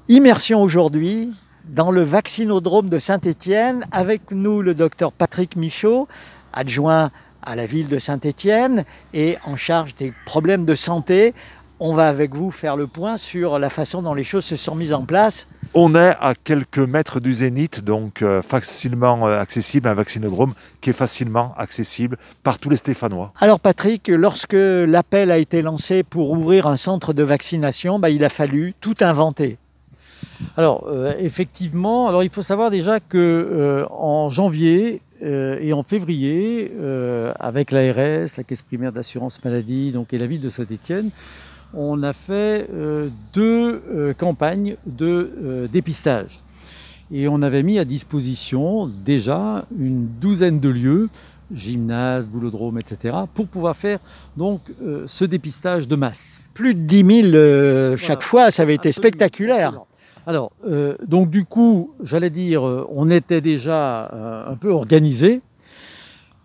Immersion aujourd'hui dans le vaccinodrome de Saint-Étienne. Avec nous, le docteur Patrick Michaud, adjoint à la ville de Saint-Étienne et en charge des problèmes de santé. On va avec vous faire le point sur la façon dont les choses se sont mises en place. On est à quelques mètres du Zénith, donc facilement accessible, un vaccinodrome qui est facilement accessible par tous les Stéphanois. Alors Patrick, lorsque l'appel a été lancé pour ouvrir un centre de vaccination, il a fallu tout inventer. Alors effectivement, il faut savoir déjà que en janvier et en février, avec l'ARS, la Caisse primaire d'assurance maladie, et la ville de Saint-Étienne, on a fait deux campagnes de dépistage. Et on avait mis à disposition déjà une douzaine de lieux, gymnase, boulodrome, etc., pour pouvoir faire donc ce dépistage de masse. Plus de 10 000 chaque fois, ça avait été spectaculaire. Absolument. Alors, donc du coup, j'allais dire, on était déjà un peu organisé.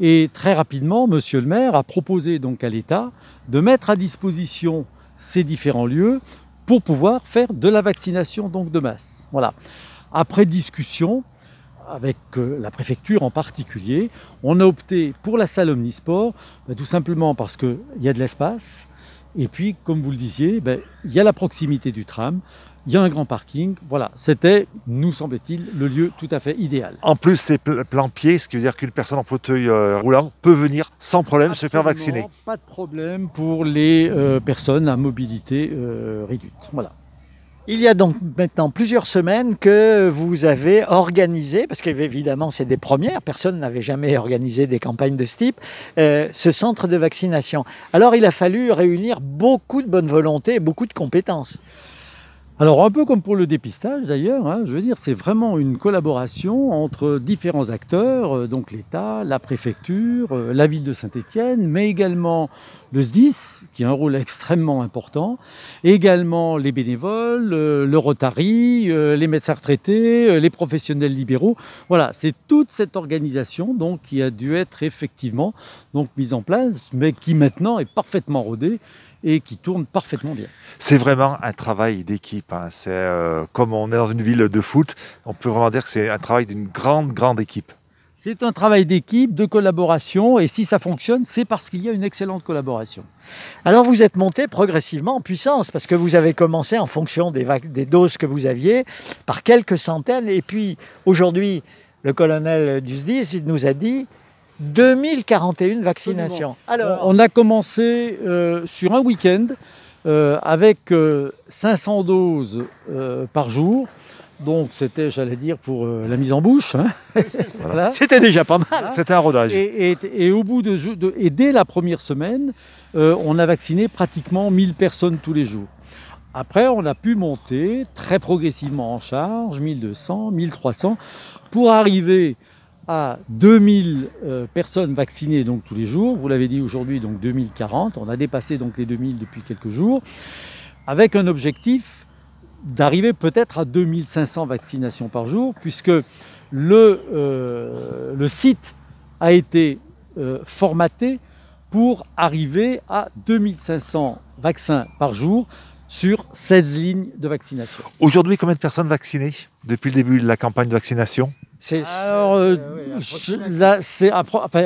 Et très rapidement, monsieur le maire a proposé donc à l'État de mettre à disposition ces différents lieux pour pouvoir faire de la vaccination donc de masse. Voilà. Après discussion avec la préfecture en particulier, on a opté pour la salle omnisport, tout simplement parce qu'il y a de l'espace. Et puis, comme vous le disiez, il y a la proximité du tram. Il y a un grand parking, voilà, c'était, nous semble-t-il, le lieu tout à fait idéal. En plus, c'est plan-pied, ce qui veut dire qu'une personne en fauteuil roulant peut venir sans problème se faire vacciner. Pas de problème pour les personnes à mobilité réduite. Voilà. Il y a donc maintenant plusieurs semaines que vous avez organisé, parce qu'évidemment c'est des premières, personne n'avait jamais organisé des campagnes de ce type, ce centre de vaccination. Alors il a fallu réunir beaucoup de bonne volonté et beaucoup de compétences. Alors un peu comme pour le dépistage d'ailleurs, je veux dire, c'est vraiment une collaboration entre différents acteurs, donc l'État, la préfecture, la ville de Saint-Étienne, mais également le SDIS, qui a un rôle extrêmement important, également les bénévoles, le Rotary, les médecins retraités, les professionnels libéraux. Voilà, c'est toute cette organisation donc, qui a dû être effectivement donc, mise en place, mais qui maintenant est parfaitement rodée et qui tourne parfaitement bien. C'est vraiment un travail d'équipe. C'est comme on est dans une ville de foot, on peut vraiment dire que c'est un travail d'une grande équipe. C'est un travail d'équipe, de collaboration, et si ça fonctionne, c'est parce qu'il y a une excellente collaboration. Alors vous êtes monté progressivement en puissance, parce que vous avez commencé en fonction des doses que vous aviez, par quelques centaines, et puis aujourd'hui, le colonel du SDIS il nous a dit 2041 vaccinations. Alors, on a commencé sur un week-end avec 500 doses par jour. Donc c'était, j'allais dire, pour la mise en bouche. Voilà. C'était déjà pas mal. C'était un rodage. Et au bout et dès la première semaine, on a vacciné pratiquement 1000 personnes tous les jours. Après, on a pu monter très progressivement en charge, 1200, 1300, pour arriver à 2000 personnes vaccinées donc, tous les jours. Vous l'avez dit aujourd'hui, donc 2040. On a dépassé donc, les 2000 depuis quelques jours, avec un objectif d'arriver peut-être à 2500 vaccinations par jour, puisque le site a été formaté pour arriver à 2500 vaccins par jour sur 16 lignes de vaccination. Aujourd'hui, combien de personnes vaccinées depuis le début de la campagne de vaccination ?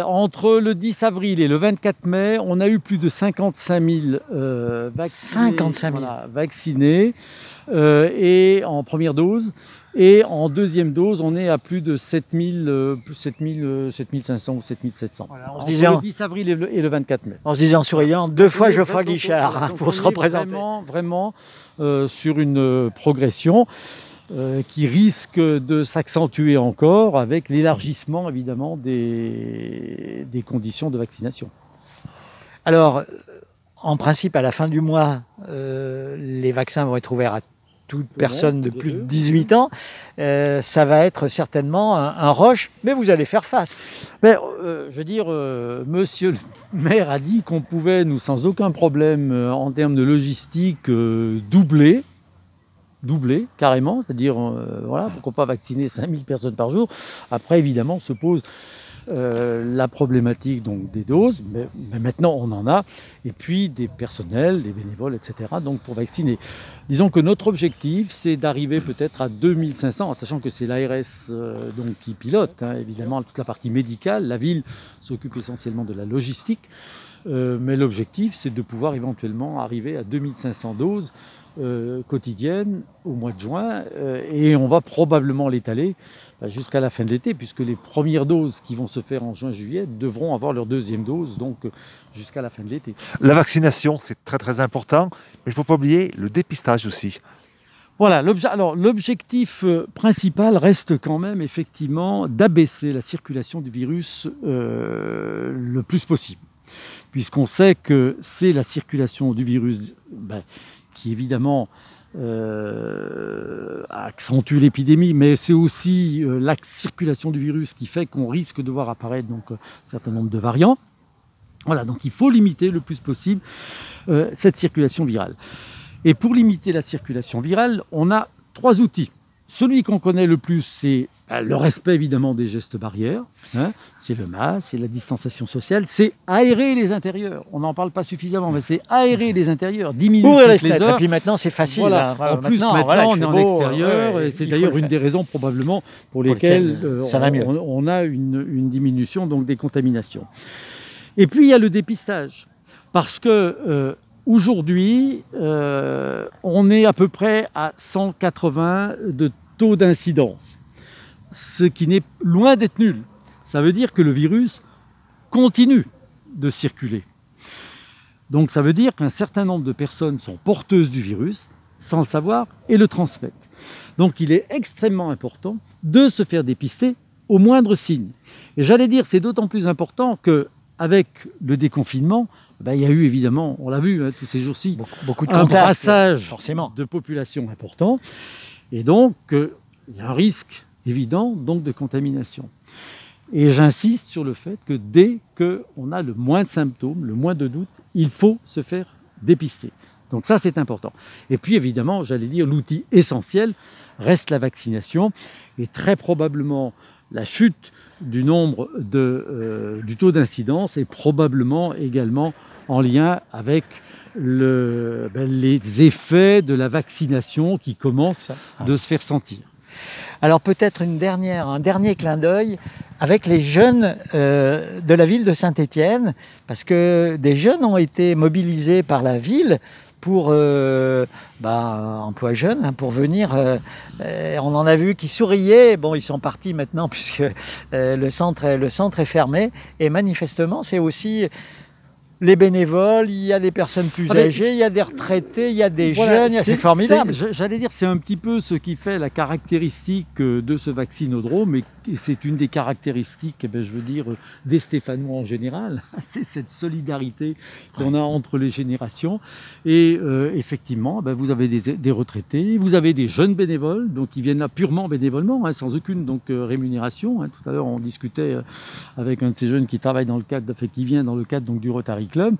Entre le 10 avril et le 24 mai, on a eu plus de 55 000 vaccinés et en première dose. Et en deuxième dose, on est à plus de 7500 ou 7700. Voilà, entre le 10 avril et le 24 mai. En se disant en souriant, deux fois Geoffroy Guichard pour se représenter. Vraiment sur une progression qui risque de s'accentuer encore avec l'élargissement évidemment des conditions de vaccination. Alors, en principe, à la fin du mois, les vaccins vont être ouverts à toute personne de plus de 18 ans. Ça va être certainement un rush, mais vous allez faire face. Mais, monsieur le maire a dit qu'on pouvait, nous, sans aucun problème, en termes de logistique, doubler carrément, c'est-à-dire, pourquoi pas vacciner 5000 personnes par jour. Après, évidemment, se pose la problématique donc, des doses, mais maintenant on en a, et puis des personnels, des bénévoles, etc. donc pour vacciner. Disons que notre objectif, c'est d'arriver peut-être à 2500, sachant que c'est l'ARS donc, qui pilote, hein, évidemment, toute la partie médicale. La ville s'occupe essentiellement de la logistique, mais l'objectif, c'est de pouvoir éventuellement arriver à 2500 doses quotidiennes au mois de juin, et on va probablement l'étaler jusqu'à la fin de l'été, puisque les premières doses qui vont se faire en juin-juillet devront avoir leur deuxième dose, donc jusqu'à la fin de l'été. La vaccination, c'est très très important, mais il ne faut pas oublier le dépistage aussi. Voilà, l'objectif principal reste quand même effectivement d'abaisser la circulation du virus le plus possible, puisqu'on sait que c'est la circulation du virus qui évidemment accentue l'épidémie, mais c'est aussi la circulation du virus qui fait qu'on risque de voir apparaître donc, un certain nombre de variants. Voilà, donc il faut limiter le plus possible cette circulation virale. Et pour limiter la circulation virale, on a 3 outils. Celui qu'on connaît le plus, c'est le respect évidemment des gestes barrières, hein, c'est le masque, c'est la distanciation sociale, c'est aérer les intérieurs. On n'en parle pas suffisamment, mais c'est aérer les intérieurs, 10 minutes ouvrir les toutes les fenêtres. heures. Et puis maintenant, c'est facile. Voilà. Hein. En plus, maintenant, on est en extérieur, et c'est d'ailleurs une des raisons probablement pour lesquelles ça va mieux. On a une diminution donc, des contaminations. Et puis, il y a le dépistage, parce que aujourd'hui, on est à peu près à 180 de taux d'incidence, ce qui n'est loin d'être nul. Ça veut dire que le virus continue de circuler. Donc ça veut dire qu'un certain nombre de personnes sont porteuses du virus, sans le savoir, et le transmettent. Donc il est extrêmement important de se faire dépister au moindre signe. Et j'allais dire, c'est d'autant plus important qu'avec le déconfinement, il y a eu évidemment, on l'a vu tous ces jours-ci, beaucoup de un contacts, brassage forcément, de population important. Et donc, il y a un risque évident donc, de contamination. Et j'insiste sur le fait que dès qu'on a le moins de symptômes, le moins de doutes, il faut se faire dépister. Donc ça, c'est important. Et puis évidemment, j'allais dire, l'outil essentiel reste la vaccination. Et très probablement, la chute du nombre du taux d'incidence est probablement également en lien avec les effets de la vaccination qui commencent de se faire sentir. Alors peut-être un dernier clin d'œil avec les jeunes de la ville de Saint-Étienne, parce que des jeunes ont été mobilisés par la ville pour emploi jeune, pour venir. On en a vu qui souriaient. Bon, ils sont partis maintenant puisque le centre est fermé. Et manifestement, c'est aussi les bénévoles, il y a des personnes plus âgées, il y a des retraités, il y a des jeunes, c'est formidable. J'allais dire, c'est un petit peu ce qui fait la caractéristique de ce vaccinodrome, et c'est une des caractéristiques, je veux dire, des Stéphanois en général. C'est cette solidarité qu'on a entre les générations. Et effectivement, vous avez des retraités, vous avez des jeunes bénévoles, donc qui viennent là purement bénévolement, sans aucune rémunération. Tout à l'heure, on discutait avec un de ces jeunes qui travaille qui vient dans le cadre donc, du Rotary Club.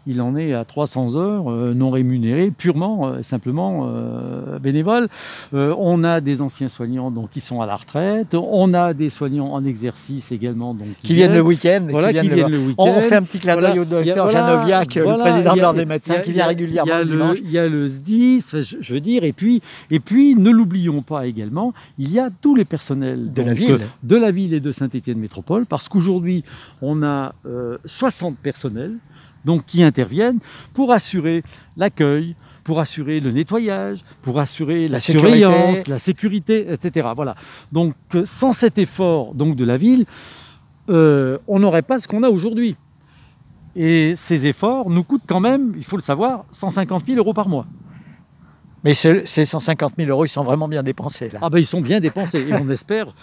Il en est à 300 heures non rémunérées, purement, simplement bénévoles. On a des anciens soignants donc, qui sont à la retraite. On a des soignants en exercice également. Donc, qui viennent le week-end. Voilà, qui viennent le week-end. On fait un petit clin d'œil au docteur Janoviak, le président de l'Ordre des médecins, qui vient régulièrement le dimanche. Il y a le SDIS, je veux dire, et puis ne l'oublions pas également, il y a tous les personnels de la ville et de Saint-Étienne Métropole, parce qu'aujourd'hui, on a 60 personnels donc, qui interviennent pour assurer l'accueil, pour assurer le nettoyage, pour assurer la surveillance, la sécurité, etc. Voilà. Donc, sans cet effort donc, de la ville, on n'aurait pas ce qu'on a aujourd'hui. Et ces efforts nous coûtent quand même, il faut le savoir, 150 000 € par mois. Mais ces 150 000 €, ils sont vraiment bien dépensés. Là. Ils sont bien dépensés, et on espère...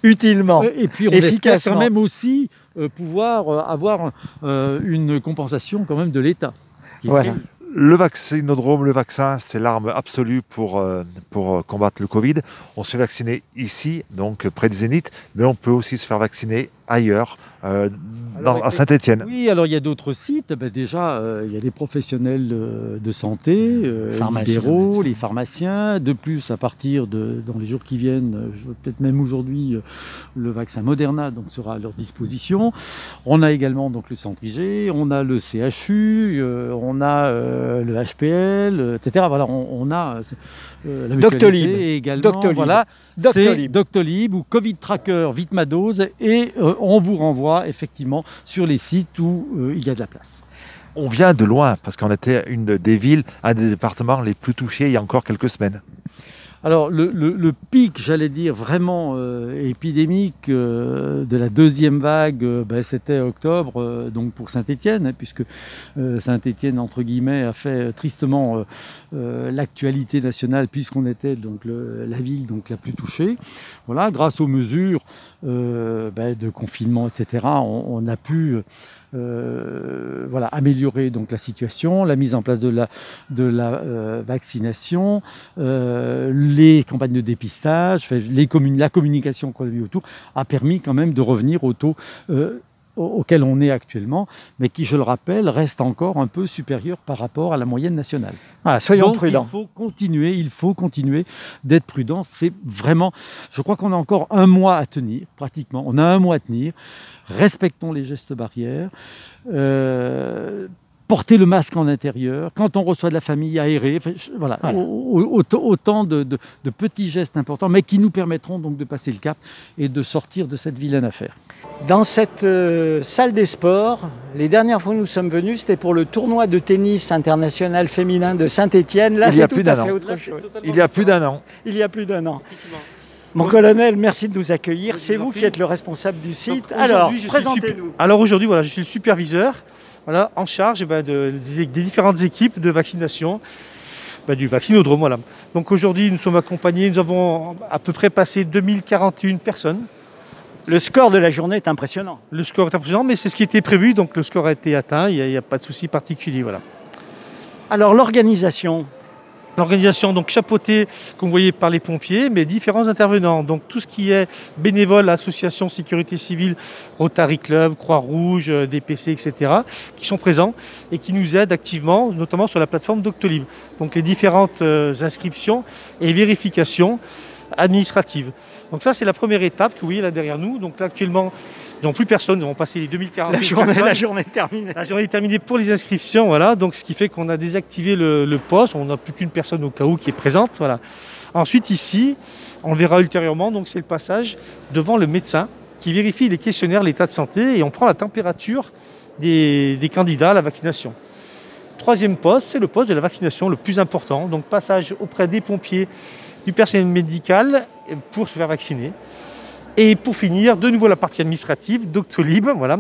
utilement, et puis on espère quand même aussi pouvoir avoir une compensation quand même de l'État. Voilà. Le vaccinodrome, le vaccin, c'est l'arme absolue pour combattre le Covid. On se fait vacciner ici, donc près du Zénith, mais on peut aussi se faire vacciner ailleurs, à Saint-Étienne. Oui, alors il y a d'autres sites. Déjà, il y a des professionnels de santé, libéraux, les pharmaciens. De plus, à partir dans les jours qui viennent, peut-être même aujourd'hui, le vaccin Moderna donc, sera à leur disposition. On a également donc, le centre IG, on a le CHU, on a le HPL, etc. Voilà, on a la Doctolib également. Doctolib. Voilà, Doctolib. c'est Doctolib ou Covid Tracker Vitmadose et on vous renvoie effectivement sur les sites où il y a de la place. On vient de loin parce qu'on était une des villes, un des départements les plus touchés il y a encore quelques semaines. Alors le pic, j'allais dire, vraiment épidémique de la deuxième vague, c'était octobre donc pour Saint-Étienne, hein, puisque Saint-Étienne, entre guillemets, a fait tristement l'actualité nationale puisqu'on était donc la ville donc, la plus touchée. Voilà, grâce aux mesures de confinement, etc., on a pu améliorer donc la situation, la mise en place de la vaccination, les campagnes de dépistage, la communication qu'on a vu autour a permis quand même de revenir au taux auquel on est actuellement, mais qui, je le rappelle, reste encore un peu supérieur par rapport à la moyenne nationale. Voilà, soyons Donc, prudents. Il faut continuer d'être prudent. C'est vraiment, je crois qu'on a encore un mois à tenir, pratiquement. On a un mois à tenir. Respectons les gestes barrières. Porter le masque en intérieur, quand on reçoit de la famille, aérer, voilà. Autant de petits gestes importants, mais qui nous permettront donc de passer le cap et de sortir de cette vilaine affaire. Dans cette salle des sports, les dernières fois où nous sommes venus, c'était pour le tournoi de tennis international féminin de Saint-Étienne. Là, c'est tout à fait autre chose. Il y a plus d'un an. Il y a plus d'un an. Mon colonel, merci de nous accueillir. C'est vous qui êtes le responsable du site. Alors, présentez-nous. Alors aujourd'hui, voilà, je suis le superviseur. Voilà, en charge des différentes équipes de vaccination, du vaccinodrome. Voilà. Donc aujourd'hui, nous sommes accompagnés, nous avons à peu près passé 2041 personnes. Le score de la journée est impressionnant. Le score est impressionnant, mais c'est ce qui était prévu, donc le score a été atteint, il n'y a pas de souci particulier. Voilà. Alors l'organisation. L'organisation donc chapeautée, comme vous voyez, par les pompiers, mais différents intervenants. Donc tout ce qui est bénévole, associations, sécurité civile, Rotary Club, Croix-Rouge, DPC, etc., qui sont présents et qui nous aident activement, notamment sur la plateforme Doctolib. Donc les différentes inscriptions et vérifications administratives. Donc ça, c'est la première étape que vous voyez là derrière nous. Donc là, actuellement, ils n'ont plus personne, ils vont passer les 2040. La journée est terminée. La journée est terminée pour les inscriptions, voilà. Donc ce qui fait qu'on a désactivé le poste, on n'a plus qu'une personne au cas où qui est présente, voilà. Ensuite ici, on le verra ultérieurement, donc c'est le passage devant le médecin qui vérifie les questionnaires, l'état de santé et on prend la température des candidats à la vaccination. Troisième poste, c'est le poste de la vaccination le plus important, donc passage auprès des pompiers, du personnel médical pour se faire vacciner. Et pour finir, de nouveau la partie administrative, Doctolib, voilà,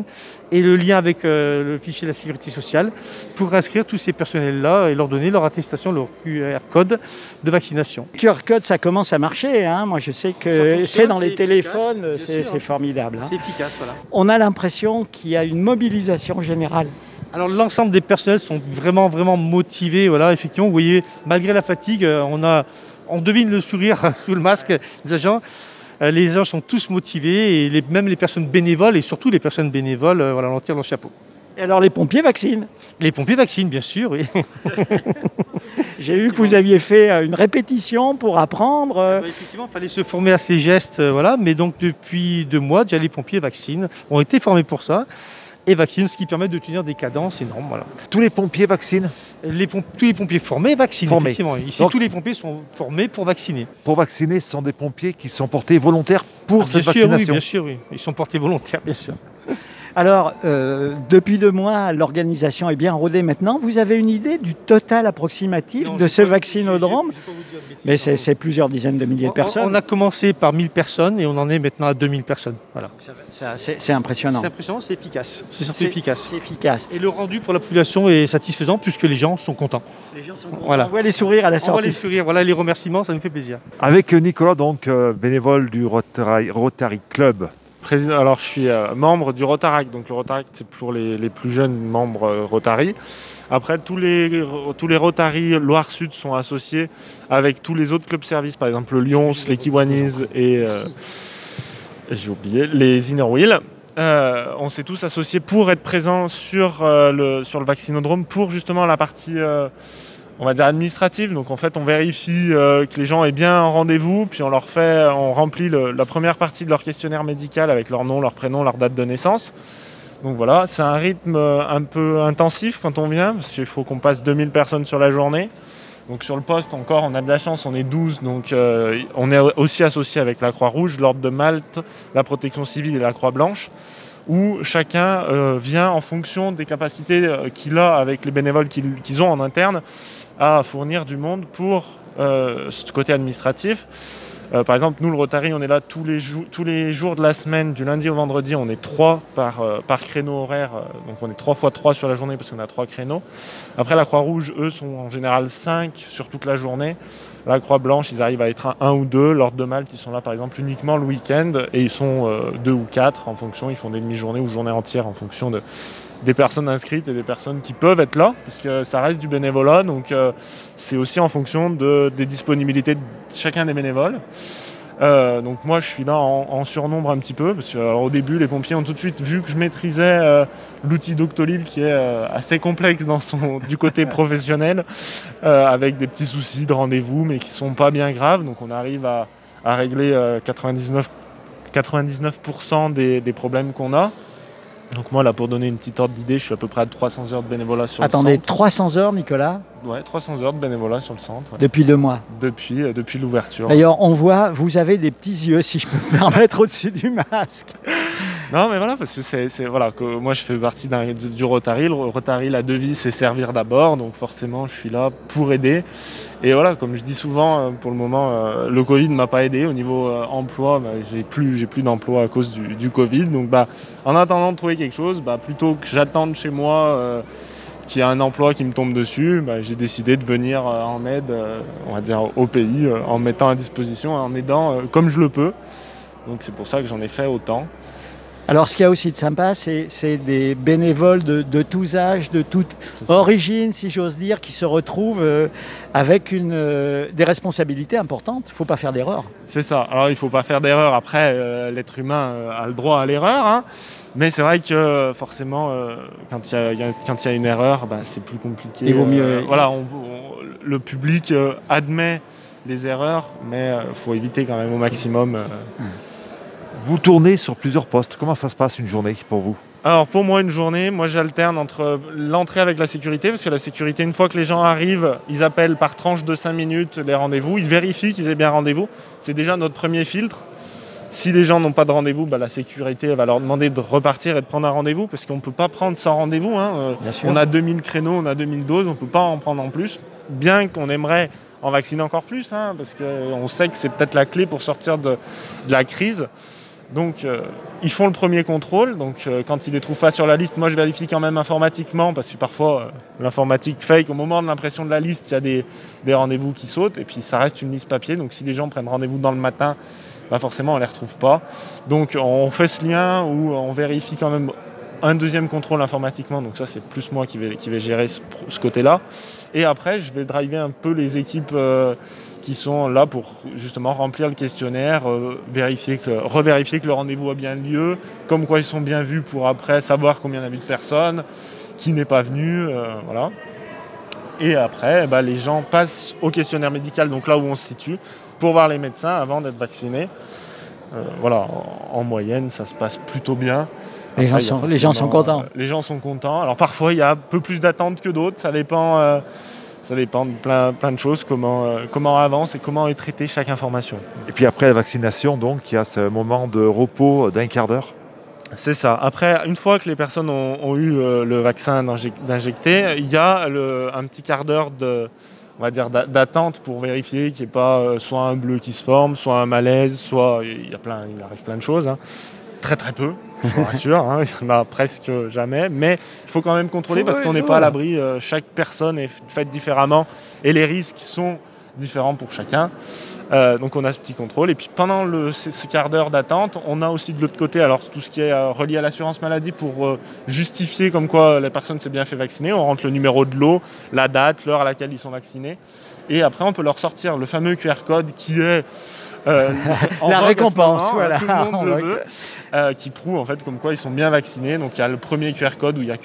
et le lien avec le fichier de la sécurité sociale pour inscrire tous ces personnels-là et leur donner leur attestation, leur QR code de vaccination. Le QR code, ça commence à marcher. Hein. Moi, je sais que c'est dans les téléphones, c'est formidable. Hein. C'est efficace, voilà. On a l'impression qu'il y a une mobilisation générale. Alors l'ensemble des personnels sont vraiment même voilà, effectivement, vous voyez, malgré la fatigue, on devine le sourire sous le masque des agents. Les agents sont tous motivés, et même les personnes bénévoles, et surtout les personnes bénévoles, on tire leur chapeau. Et alors les pompiers vaccinent? Les pompiers vaccinent, bien sûr, oui. J'ai vu que vous aviez fait une répétition pour apprendre. Effectivement, il fallait se former à ces gestes, voilà. Mais donc depuis 2 mois, déjà les pompiers vaccinent, ont été formés pour ça. Et vaccinent, ce qui permet de tenir des cadences énormes. Voilà. Tous les pompiers vaccinent? Tous les pompiers formés vaccinent, effectivement. Ici, donc, tous les pompiers sont formés pour vacciner. Pour vacciner, ce sont des pompiers qui sont portés volontaires pour cette vaccination? Oui, bien sûr, oui. Ils sont portés volontaires, bien sûr. Alors, depuis 2 mois, l'organisation est bien rodée maintenant. Vous avez une idée du total approximatif de ce vaccinodrome? Mais c'est plusieurs dizaines de milliers de personnes. On a commencé par 1000 personnes et on en est maintenant à 2000 personnes. Voilà. C'est impressionnant. C'est impressionnant, c'est efficace. C'est surtout efficace. C'est efficace. Et le rendu pour la population est satisfaisant puisque les gens sont contents. Les gens sont contents. Voilà. On voit les sourires à la sortie. On voit les sourires, voilà, les remerciements, ça nous fait plaisir. Avec Nicolas, donc bénévole du Rotary Club. Alors, je suis membre du Rotaract. Donc, le Rotaract, c'est pour les plus jeunes membres Rotary. Après, tous les Rotary Loire-Sud sont associés avec tous les autres clubs services, par exemple le Lyons, les Kiwanis et j'ai oublié, les Inner Wheel. on s'est tous associés pour être présents sur le vaccinodrome pour justement la partie on va dire administrative. Donc en fait on vérifie que les gens aient bien un rendez-vous, puis on remplit la première partie de leur questionnaire médical avec leur nom, leur prénom, leur date de naissance. Donc voilà, c'est un rythme un peu intensif quand on vient, parce qu'il faut qu'on passe 2000 personnes sur la journée. Donc sur le poste encore, on a de la chance, on est 12, donc on est aussi associé avec la Croix-Rouge, l'Ordre de Malte, la Protection civile et la Croix-Blanche, où chacun vient en fonction des capacités qu'il a avec les bénévoles qu'ils ont en interne à fournir du monde pour ce côté administratif. Par exemple, nous, le Rotary, on est là tous les jours de la semaine, du lundi au vendredi, on est 3 par créneau horaire, donc on est 3 x 3 sur la journée parce qu'on a 3 créneaux. Après, la Croix-Rouge, eux, sont en général 5 sur toute la journée. La Croix-Blanche, ils arrivent à être 1 ou 2. L'Ordre de Malte, ils sont là, par exemple, uniquement le week-end, et ils sont 2 ou 4 en fonction, ils font des demi-journées ou journées entières en fonction des personnes inscrites et des personnes qui peuvent être là, puisque ça reste du bénévolat, donc c'est aussi en fonction des disponibilités de chacun des bénévoles. Donc moi je suis là en surnombre un petit peu, parce qu'au début les pompiers ont tout de suite vu que je maîtrisais l'outil Doctolib qui est assez complexe du côté professionnel, avec des petits soucis de rendez-vous mais qui sont pas bien graves, donc on arrive à régler 99% des problèmes qu'on a. Donc moi là, pour donner une petite ordre d'idée, je suis à peu près à 300 heures de bénévolat sur le centre. Attendez, 300 heures, Nicolas? Ouais, 300 heures de bénévolat sur le centre. Ouais. Depuis 2 mois? Depuis l'ouverture. D'ailleurs, on voit, vous avez des petits yeux, si je peux me permettre, au-dessus du masque. Non mais voilà, parce que voilà, que moi je fais partie du Rotary. Le Rotary, la devise c'est servir d'abord, donc forcément je suis là pour aider. Et voilà, comme je dis souvent, pour le moment, le Covid ne m'a pas aidé. Au niveau emploi, j'ai plus d'emploi à cause du Covid. Donc en attendant de trouver quelque chose, plutôt que j'attende chez moi qu'il y ait un emploi qui me tombe dessus, j'ai décidé de venir en aide, on va dire, au pays, en mettant à disposition, en aidant comme je le peux. Donc c'est pour ça que j'en ai fait autant. Alors, ce qu'il y a aussi de sympa, c'est des bénévoles de tous âges, de toute origine, si j'ose dire, qui se retrouvent avec des responsabilités importantes. Il ne faut pas faire d'erreur. C'est ça. Alors, il ne faut pas faire d'erreur. Après, l'être humain a le droit à l'erreur. Hein. Mais c'est vrai que forcément, quand il y a une erreur, c'est plus compliqué. Il vaut mieux. Voilà, le public admet les erreurs, mais il faut éviter quand même au maximum. Vous tournez sur plusieurs postes. Comment ça se passe une journée pour vous? Alors pour moi, une journée, j'alterne entre l'entrée avec la sécurité, parce que la sécurité, une fois que les gens arrivent, ils appellent par tranche de 5 minutes les rendez-vous, ils vérifient qu'ils aient bien rendez-vous. C'est déjà notre premier filtre. Si les gens n'ont pas de rendez-vous, la sécurité va leur demander de repartir et de prendre un rendez-vous, parce qu'on ne peut pas prendre sans rendez-vous. Hein. On a 2000 créneaux, on a 2000 doses, on ne peut pas en prendre en plus, bien qu'on aimerait en vacciner encore plus, hein, parce qu'on sait que c'est peut-être la clé pour sortir de la crise. Donc ils font le premier contrôle, donc quand ils ne les trouvent pas sur la liste, moi je vérifie quand même informatiquement, parce que parfois l'informatique fait qu'au moment de l'impression de la liste, il y a des rendez-vous qui sautent, et puis ça reste une liste papier, donc si les gens prennent rendez-vous dans le matin, forcément on ne les retrouve pas. Donc on fait ce lien où on vérifie quand même un deuxième contrôle informatiquement, donc ça c'est plus moi qui vais gérer ce côté-là. Et après je vais driver un peu les équipes qui sont là pour justement remplir le questionnaire, revérifier que le rendez-vous a bien lieu, comme quoi ils sont bien vus pour après savoir combien il y a eu de personnes, qui n'est pas venu, voilà. Et après, les gens passent au questionnaire médical, donc là où on se situe, pour voir les médecins avant d'être vaccinés. Voilà, en moyenne, ça se passe plutôt bien. Après, les gens sont contents. Les gens sont contents. Alors parfois, il y a un peu plus d'attente que d'autres, ça dépend... Ça dépend de plein de choses, comment on avance et comment est traitée chaque information. Et puis après la vaccination, donc, il y a ce moment de repos d'un quart d'heure. C'est ça. Après, une fois que les personnes ont eu le vaccin d'injecter, il y a un petit quart d'heure d'attente pour vérifier qu'il n'y ait pas soit un bleu qui se forme, soit un malaise, soit il arrive plein de choses. Hein. Très peu, je vous rassure, hein, il n'y en a presque jamais, mais il faut quand même contrôler parce qu'on n'est pas à l'abri, chaque personne est faite différemment et les risques sont différents pour chacun. Donc on a ce petit contrôle et puis pendant ce quart d'heure d'attente, on a aussi de l'autre côté tout ce qui est relié à l'assurance maladie pour justifier comme quoi la personne s'est bien fait vacciner. On rentre le numéro de lot, la date, l'heure à laquelle ils sont vaccinés et après on peut leur sortir le fameux QR code qui est en La vogue récompense, en ce moment, voilà. tout le monde En le vogue. veut, qui prouve en fait comme quoi ils sont bien vaccinés. Donc il y a le premier QR code où il y a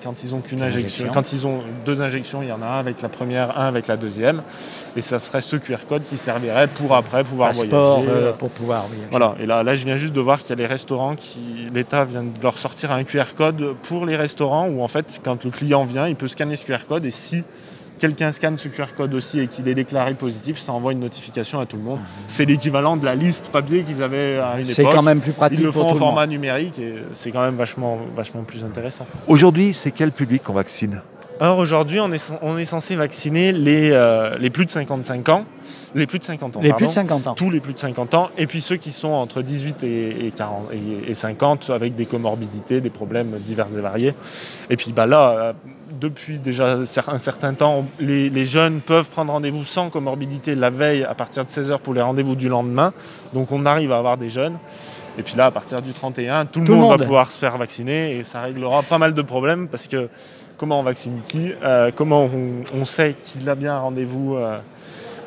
quand ils ont qu'une injection, quand ils ont 2 injections, il y en a un avec la première, un avec la deuxième, et ça serait ce QR code qui servirait pour après pouvoir Passeport voyager. pour pouvoir voyager. Voilà, et là je viens juste de voir qu'il y a les restaurants l'État vient de leur sortir un QR code pour les restaurants où en fait quand le client vient, il peut scanner ce QR code et si quelqu'un scanne ce QR code aussi et qu'il est déclaré positif, ça envoie une notification à tout le monde. C'est l'équivalent de la liste papier qu'ils avaient à une époque. C'est quand même plus pratique Ils le pour font tout en le monde. format numérique et c'est quand même vachement plus intéressant. Aujourd'hui, c'est quel public qu'on vaccine? Alors aujourd'hui, on est censé vacciner les plus de 55 ans. Les plus de 50 ans, Les plus pardon. de 50 ans. Tous les plus de 50 ans, et puis ceux qui sont entre 18 et 50 avec des comorbidités, des problèmes divers et variés. Et puis là, depuis déjà un certain temps, les jeunes peuvent prendre rendez-vous sans comorbidité la veille à partir de 16h pour les rendez-vous du lendemain. Donc on arrive à avoir des jeunes. Et puis là, à partir du 31, tout le monde va pouvoir se faire vacciner et ça réglera pas mal de problèmes parce que comment on vaccine qui, comment on sait qu'il a bien un rendez-vous,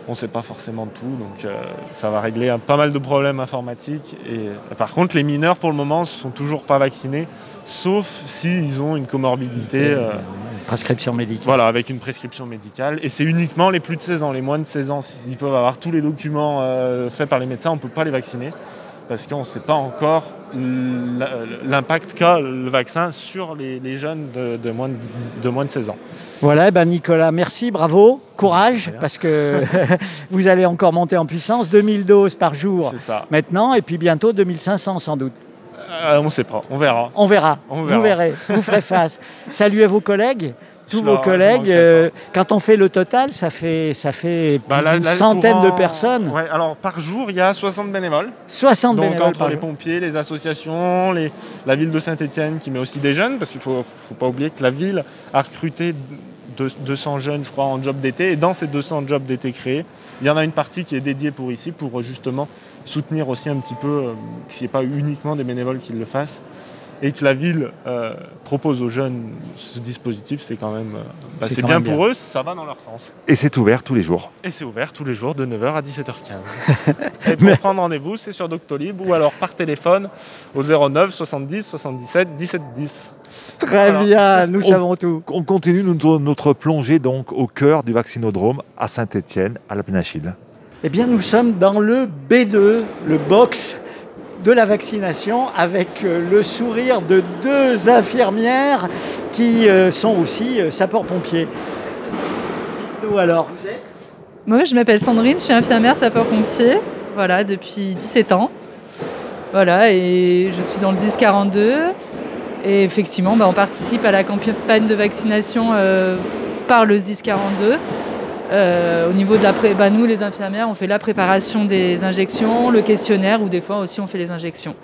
on ne sait pas forcément tout, donc ça va régler pas mal de problèmes informatiques. Et par contre, les mineurs, pour le moment, ne sont toujours pas vaccinés, sauf s'ils ont une comorbidité. Prescription médicale. Voilà, avec une prescription médicale. Et c'est uniquement les plus de 16 ans. Les moins de 16 ans, s'ils peuvent avoir tous les documents faits par les médecins, on ne peut pas les vacciner, parce qu'on ne sait pas encore l'impact qu'a le vaccin sur les jeunes de moins de 16 ans. Voilà, Nicolas, merci, bravo, courage, parce que vous allez encore monter en puissance. 2000 doses par jour C'est ça. maintenant, et puis bientôt 2500 sans doute. On ne sait pas, on verra. On verra, On vous verra. verrez, vous ferez face. Saluez vos collègues, tous Je vos leur collègues. manquerai Quand on fait le total, ça fait plus Là, d'une le centaine courant- de personnes. Ouais, alors par jour, il y a 60 bénévoles. 60 Donc bénévoles entre par les jour. pompiers, les associations, la ville de Saint-Étienne qui met aussi des jeunes, parce qu'il ne faut pas oublier que la ville a recruté 200 jeunes, je crois, en job d'été. Et dans ces 200 jobs d'été créés, il y en a une partie qui est dédiée pour ici, pour justement soutenir aussi un petit peu, qu'il n'y ait pas uniquement des bénévoles qui le fassent. Et que la ville propose aux jeunes ce dispositif, c'est quand même C'est c'est quand bien même pour eux, ça va dans leur sens. Et c'est ouvert tous les jours. Et c'est ouvert tous les jours de 9h à 17h15. Et pour prendre rendez-vous, c'est sur Doctolib ou alors par téléphone au 09 70 77 17 10. Très Voilà. bien, nous savons tout. On continue notre plongée donc au cœur du vaccinodrome à Saint-Étienne, à la Péninsule. Eh bien, nous sommes dans le B2, le box de la vaccination, avec le sourire de 2 infirmières qui sont aussi sapeurs-pompiers. Dites-nous alors, vous êtes ? Moi, je m'appelle Sandrine, je suis infirmière sapeur-pompier, voilà, depuis 17 ans. Voilà, et je suis dans le 1042. Et effectivement, on participe à la campagne de vaccination par le 1042. Au niveau de nous, les infirmières, on fait la préparation des injections, le questionnaire, ou des fois aussi on fait les injections.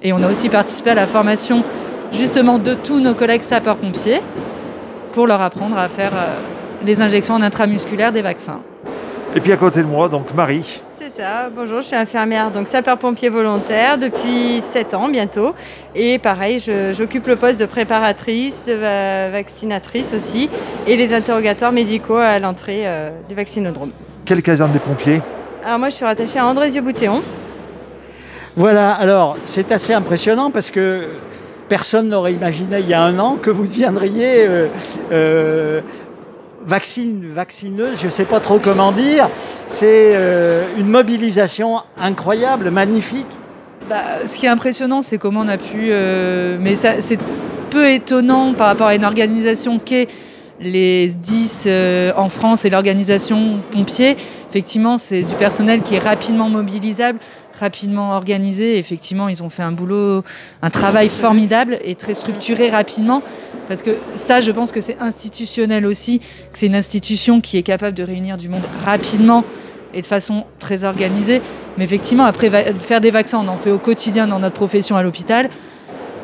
Et on a aussi participé à la formation justement de tous nos collègues sapeurs-pompiers pour leur apprendre à faire les injections en intramusculaire des vaccins. Et puis à côté de moi, donc Marie. C'est ça, bonjour, je suis infirmière, donc sapeur-pompier volontaire depuis 7 ans bientôt. Et pareil, j'occupe le poste de préparatrice, de vaccinatrice aussi, et les interrogatoires médicaux à l'entrée du vaccinodrome. Quelle caserne des pompiers? Alors moi, je suis rattachée à Andrézieux-Boutéon. Voilà, alors c'est assez impressionnant parce que personne n'aurait imaginé il y a un an que vous deviendriez vaccineuse, je ne sais pas trop comment dire. C'est une mobilisation incroyable, magnifique. Ce qui est impressionnant, c'est comment on a pu... mais c'est peu étonnant par rapport à une organisation qu'est les SDIS en France et l'organisation pompiers. Effectivement, c'est du personnel qui est rapidement mobilisable, rapidement organisé. Effectivement, ils ont fait un travail formidable et très structuré rapidement. Parce que ça, je pense que c'est institutionnel aussi, que c'est une institution qui est capable de réunir du monde rapidement et de façon très organisée. Mais effectivement, après, faire des vaccins, on en fait au quotidien dans notre profession à l'hôpital.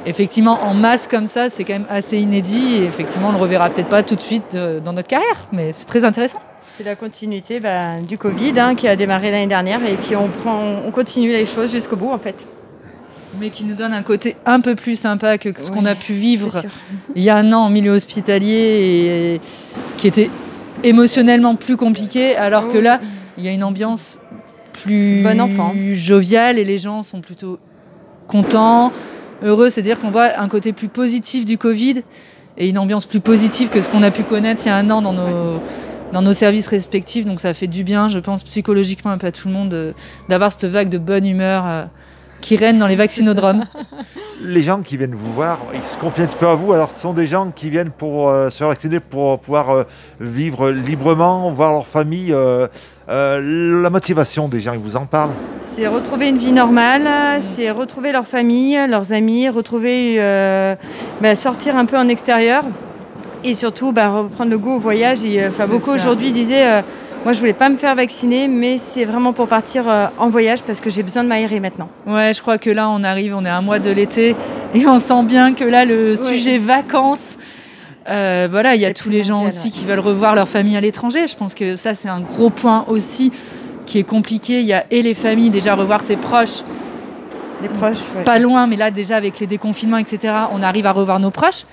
Effectivement, en masse comme ça, c'est quand même assez inédit. Et effectivement, on ne le reverra peut-être pas tout de suite dans notre carrière, mais c'est très intéressant. C'est la continuité du Covid qui a démarré l'année dernière, et puis on continue les choses jusqu'au bout en fait. Mais qui nous donne un côté un peu plus sympa que ce qu'on a pu vivre sûr. il y a un an en milieu hospitalier et qui était émotionnellement plus compliqué, alors que là, il y a une ambiance plus Bon enfant. jovial et les gens sont plutôt contents, heureux. C'est-à-dire qu'on voit un côté plus positif du Covid et une ambiance plus positive que ce qu'on a pu connaître il y a un an dans nos services respectifs. Donc ça fait du bien, je pense, psychologiquement un peu à tout le monde d'avoir cette vague de bonne humeur qui règne dans les vaccinodromes. Les gens qui viennent vous voir, ils se confient un petit peu à vous. Alors, ce sont des gens qui viennent pour se faire vacciner, pour pouvoir vivre librement, voir leur famille. La motivation des gens, ils vous en parlent? C'est retrouver une vie normale, c'est retrouver leur famille, leurs amis, retrouver, sortir un peu en extérieur et surtout reprendre le goût au voyage. Beaucoup aujourd'hui disaient moi je voulais pas me faire vacciner, mais c'est vraiment pour partir en voyage parce que j'ai besoin de m'aérer maintenant. Ouais, je crois que là on est à un mois de l'été et on sent bien que là le sujet vacances, il y a tous les gens aussi qui veulent revoir leur famille à l'étranger. Je pense que ça c'est un gros point aussi qui est compliqué. Il y a et les familles déjà revoir ses proches. Les proches, pas loin, mais là déjà avec les déconfinements, etc., on arrive à revoir nos proches.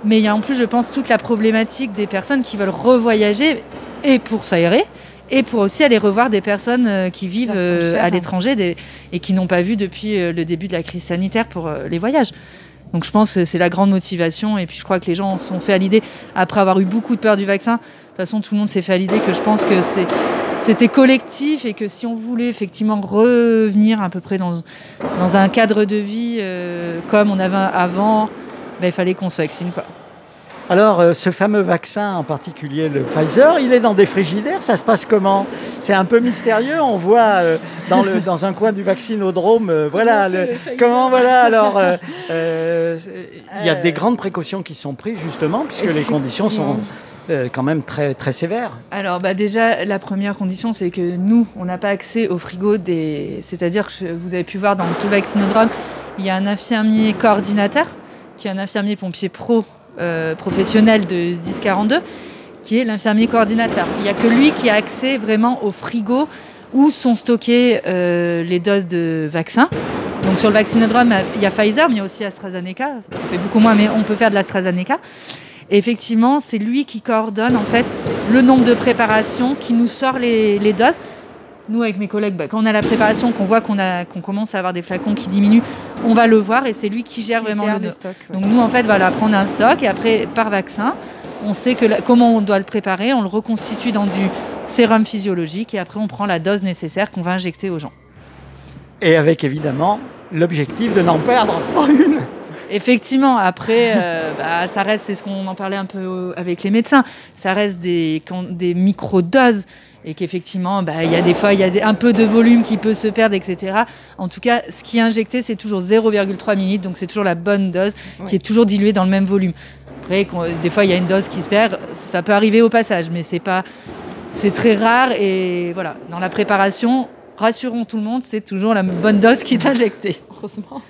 Mais il y a en plus, je pense, toute la problématique des personnes qui veulent revoyager et pour s'aérer et pour aussi aller revoir des personnes qui vivent à l'étranger et qui n'ont pas vu depuis le début de la crise sanitaire pour les voyages. Donc je pense que c'est la grande motivation et puis je crois que les gens se sont fait à l'idée, après avoir eu beaucoup de peur du vaccin, de toute façon tout le monde s'est fait à l'idée que je pense que c'était collectif et que si on voulait effectivement revenir à peu près dans un cadre de vie comme on avait avant, il fallait qu'on se vaccine, quoi. Alors, ce fameux vaccin, en particulier le Pfizer, il est dans des frigidaires, ça se passe comment? C'est un peu mystérieux, on voit dans un coin du vaccinodrome, il y a des grandes précautions qui sont prises justement, puisque les conditions sont quand même très, très sévères. Alors déjà, la première condition, c'est que nous, on n'a pas accès au frigo c'est-à-dire que vous avez pu voir dans tout le vaccinodrome, il y a un infirmier coordinateur, qui est un infirmier pompier professionnel de SDIS 42, qui est l'infirmier coordinateur. Il n'y a que lui qui a accès vraiment au frigo où sont stockées les doses de vaccins. Donc sur le vaccinodrome, il y a Pfizer, mais il y a aussi AstraZeneca. On fait beaucoup moins, mais on peut faire de l'AstraZeneca. Et effectivement, c'est lui qui coordonne en fait le nombre de préparations, qui nous sort les doses. Nous, avec mes collègues, quand on a la préparation, qu'on voit qu'on commence à avoir des flacons qui diminuent, on va le voir et c'est lui qui gère vraiment le stock. Donc nous, en fait, on a un stock et après, par vaccin, on sait comment on doit le préparer, on le reconstitue dans du sérum physiologique et après, on prend la dose nécessaire qu'on va injecter aux gens. Et avec, évidemment, l'objectif de n'en perdre pas une. Effectivement, après, ça reste, c'est ce qu'on en parlait un peu avec les médecins, ça reste des micro-doses. Et qu'effectivement, il y a des fois, il y a un peu de volume qui peut se perdre, etc. En tout cas, ce qui est injecté, c'est toujours 0,3 ml, donc c'est toujours la bonne dose qui est toujours diluée dans le même volume. Après, des fois, il y a une dose qui se perd, ça peut arriver au passage, mais c'est très rare. Et voilà, dans la préparation, rassurons tout le monde, c'est toujours la bonne dose qui est injectée, heureusement.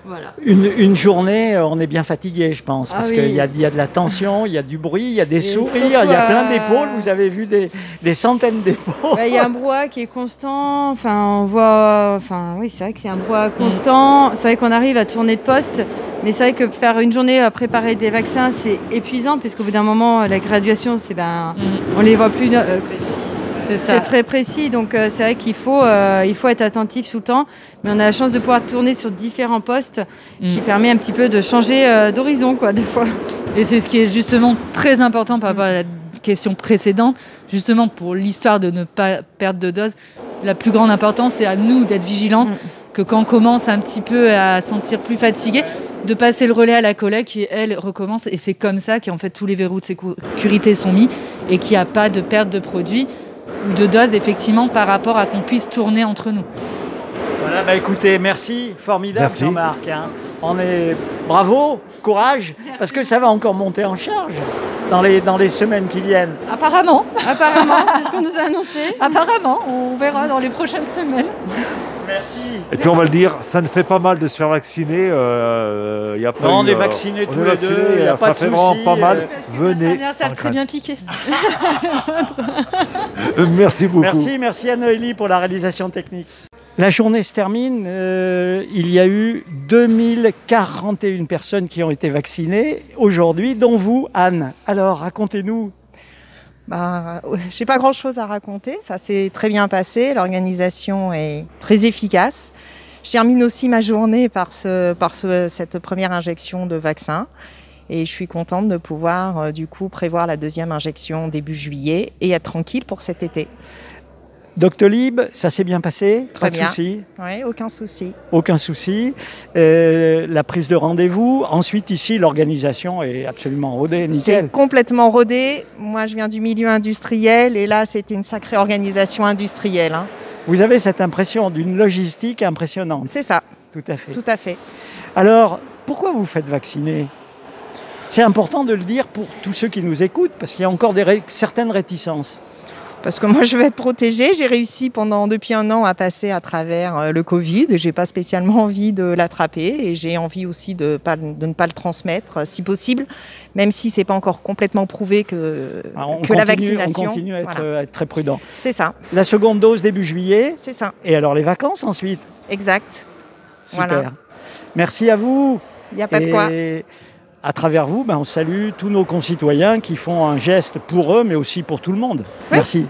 Voilà. Une journée, on est bien fatigué, je pense, parce qu'il y a de la tension, il y a du bruit, il y a des sourires, il y a plein d'épaules. Vous avez vu des centaines d'épaules. Il y a un brouhaha qui est constant. On voit. C'est vrai que c'est un brouhaha constant. C'est vrai qu'on arrive à tourner de poste, mais c'est vrai que faire une journée à préparer des vaccins, c'est épuisant, puisqu'au bout d'un moment, la graduation, on les voit plus. C'est très précis, donc c'est vrai qu'il faut être attentif tout le temps, mais on a la chance de pouvoir tourner sur différents postes qui permet un petit peu de changer d'horizon, des fois. Et c'est ce qui est justement très important par rapport à la question précédente, justement pour l'histoire de ne pas perdre de dose. La plus grande importance, c'est à nous d'être vigilantes, que quand on commence un petit peu à sentir plus fatigué, de passer le relais à la collègue qui, elle, recommence. Et c'est comme ça qu'en fait tous les verrous de sécurité sont mis et qu'il n'y a pas de perte de produit ou de doses, effectivement, par rapport à qu'on puisse tourner entre nous. Voilà, écoutez, merci, formidable, merci. Jean-Marc. On est bravo, courage, parce que ça va encore monter en charge dans les semaines qui viennent. Apparemment, c'est ce qu'on nous a annoncé. Apparemment, on verra dans les prochaines semaines. Merci. Et puis on va le dire, ça ne fait pas mal de se faire vacciner. On est vaccinés tous les deux, il n'y a pas de souci. Ça fait vraiment pas mal. Venez. Les savent très bien piquer. Merci beaucoup. Merci à Noélie pour la réalisation technique. La journée se termine. Il y a eu 2041 personnes qui ont été vaccinées aujourd'hui, dont vous, Anne. Alors, racontez-nous J'ai pas grand-chose à raconter. Ça s'est très bien passé. L'organisation est très efficace. Je termine aussi ma journée par cette première injection de vaccin. Et je suis contente de pouvoir du coup prévoir la deuxième injection début juillet et être tranquille pour cet été. Doctolib, ça s'est bien passé? Très pas bien. de souci? Oui, aucun souci. Aucun souci. La prise de rendez-vous. Ensuite, ici, l'organisation est absolument rodée, nickel. C'est complètement rodé. Moi, je viens du milieu industriel et là, c'était une sacrée organisation industrielle. Hein. Vous avez cette impression d'une logistique impressionnante. C'est ça. Tout à fait. Tout à fait. Alors, pourquoi vous faites vacciner? C'est important de le dire pour tous ceux qui nous écoutent, parce qu'il y a encore certaines réticences. Parce que moi, je veux être protégée. J'ai réussi depuis 1 an à passer à travers le Covid. Je n'ai pas spécialement envie de l'attraper et j'ai envie aussi de ne pas le transmettre, si possible, même si ce n'est pas encore complètement prouvé que la vaccination... On continue à être très prudent. C'est ça. La seconde dose début juillet. C'est ça. Et alors les vacances ensuite. Exact. Super. Voilà. Merci à vous. Il n'y a pas de quoi. À travers vous, on salue tous nos concitoyens qui font un geste pour eux, mais aussi pour tout le monde. Oui. Merci.